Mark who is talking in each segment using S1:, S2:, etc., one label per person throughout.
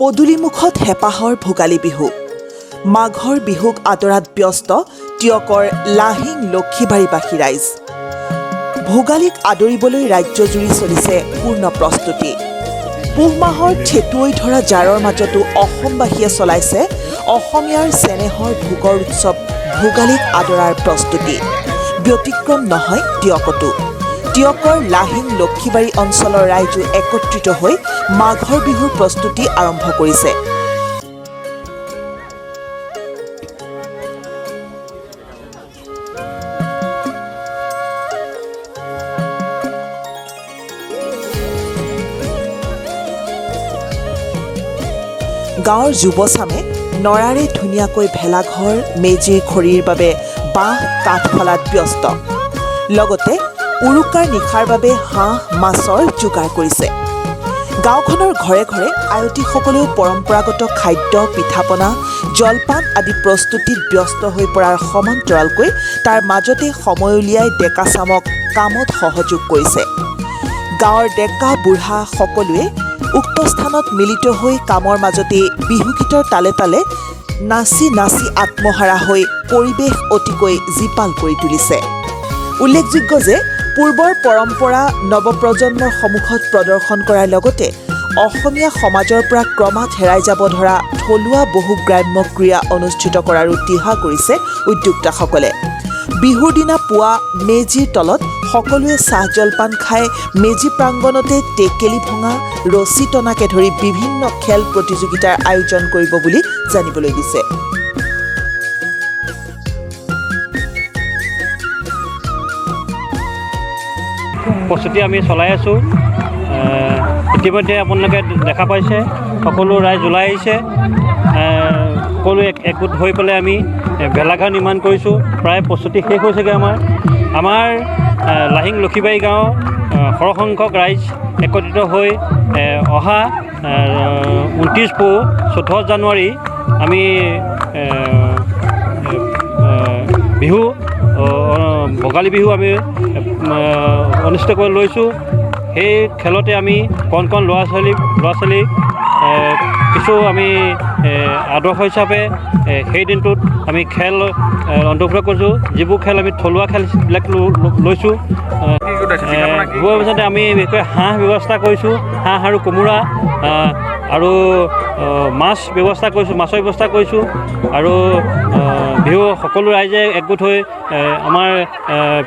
S1: পদূলিমুখত হেঁপাহৰ ভোগালী বিহু মাঘৰ বিহুক আদৰাত ব্যস্ত টিয়কৰ লাহিং লক্ষীবাৰীবাসী ৰাইজ ভোগালীক আদৰিবলৈ ৰাজ্যজুৰি চলিছে পূৰ্ণ প্ৰস্তুতি পুহ মাহৰ ঠেটুৱৈ ধৰা জাৰৰ মাজতো অসমবাসীয়ে চলাইছে অসমীয়াৰ চেনেহৰ ভোগৰ উৎসৱ ভোগালীক আদৰাৰ প্ৰস্তুতি ব্যতিক্ৰম নহয় টিয়কতো টিয়কৰ লাহিং লক্ষীবাৰী অঞ্চলৰ ৰাইজো একত্ৰিত হৈ মাঘৰ বিহুৰ প্ৰস্তুতি আৰম্ভ কৰিছে গাঁৱৰ যুৱচামে নৰাৰে ধুনীয়াকৈ ভেলাঘৰ মেজিৰ খৰিৰ বাবে বাঁহ কাঠ ফলাত ব্যস্ত লগতে উৰুকাৰ নিশাৰ বাবে হাঁহ মাছৰ যোগাৰ কৰিছে গাঁওখনৰ ঘৰে ঘৰে আয়তীসকলেও পৰম্পৰাগত খাদ্য পিঠাপনা জলপান আদি প্ৰস্তুতিত ব্যস্ত হৈ পৰাৰ সমান্তৰালকৈ তাৰ মাজতে সময় উলিয়াই ডেকা চামক কামত সহযোগ কৰিছে গাঁৱৰ ডেকা বুঢ়া সকলোৱে উক্ত স্থানত মিলিত হৈ কামৰ মাজতে বিহুগীতৰ তালে তালে নাচি নাচি আত্মহাৰা হৈ পৰিৱেশ অতিকৈ জীপাল কৰি তুলিছে উল্লেখযোগ্য যে পূৰ্বৰ পৰম্পৰা নৱপ্ৰজন্মৰ সন্মুখত প্ৰদৰ্শন কৰাৰ লগতে অসমীয়া সমাজৰ পৰা ক্ৰমাৎ হেৰাই যাব ধৰা থলুৱা বহু গ্ৰাম্য ক্ৰীড়া অনুষ্ঠিত কৰাৰো দিহা কৰিছে উদ্যোক্তাসকলে বিহুৰ দিনা পুৱা মেজিৰ তলত সকলোৱে চাহ জলপান খাই মেজি প্ৰাংগণতে টেকেলি ভঙা ৰছী টনাকে ধৰি বিভিন্ন খেল প্ৰতিযোগিতাৰ আয়োজন কৰিব বুলি জানিবলৈ দিছে
S2: প্ৰস্তুতি আমি চলাই আছোঁ ইতিমধ্যে আপোনালোকে দেখা পাইছে সকলো ৰাইজ ওলাই আহিছে সকলো একগোট হৈ পেলাই আমি ভেলাঘৰ নিৰ্মাণ কৰিছোঁ প্ৰায় প্ৰস্তুতি শেষ হৈছেগৈ আমাৰ লাহিং লক্ষীবাৰী গাঁৱৰ সৰহসংখ্যক ৰাইজ একত্ৰিত হৈ অহা 29 পুহ 14 জানুৱাৰী আমি বিহু ভোগালী বিহু আমি অনুষ্ঠিত কৰি লৈছোঁ সেই খেলতে আমি কণ কণ ল'ৰা ছোৱালী কিছু আমি আদৰ্শ হিচাপে সেই দিনটোত আমি খেল অন্তৰ্ভুক্ত কৰিছোঁ যিবোৰ খেল আমি থলুৱা খেলবিলাক লৈছোঁ পিছতে আমি বিশেষকৈ হাঁহ ব্যৱস্থা কৰিছোঁ হাঁহ আৰু কোমোৰা আৰু মাছ ব্যৱস্থা কৰিছোঁ মাছৰ ব্যৱস্থা কৰিছোঁ আৰু বিহু সকলো ৰাইজে একগোট হৈ আমাৰ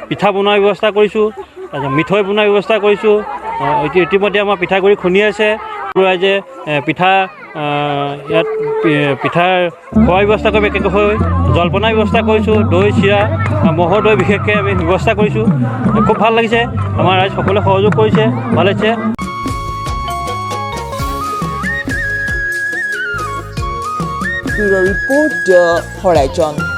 S2: পিঠা বনোৱাৰ ব্যৱস্থা কৰিছোঁ তাৰপিছত মিঠৈ বনোৱাৰ ব্যৱস্থা কৰিছোঁ ইতিমধ্যে আমাৰ পিঠাগুড়ি খুন্দি আছে ৰাইজে পিঠা ইয়াত পিঠাৰ খোৱাৰ ব্যৱস্থা কৰি একেকৈ হৈ জলপানৰ ব্যৱস্থা কৰিছোঁ দৈ চিৰা ম'হৰ দৈ বিশেষকৈ আমি ব্যৱস্থা কৰিছোঁ খুব ভাল লাগিছে আমাৰ ৰাইজ সকলোৱে সহযোগ কৰিছে ভাল হৈছে
S1: ৰিপৰ্ট হৰাইজন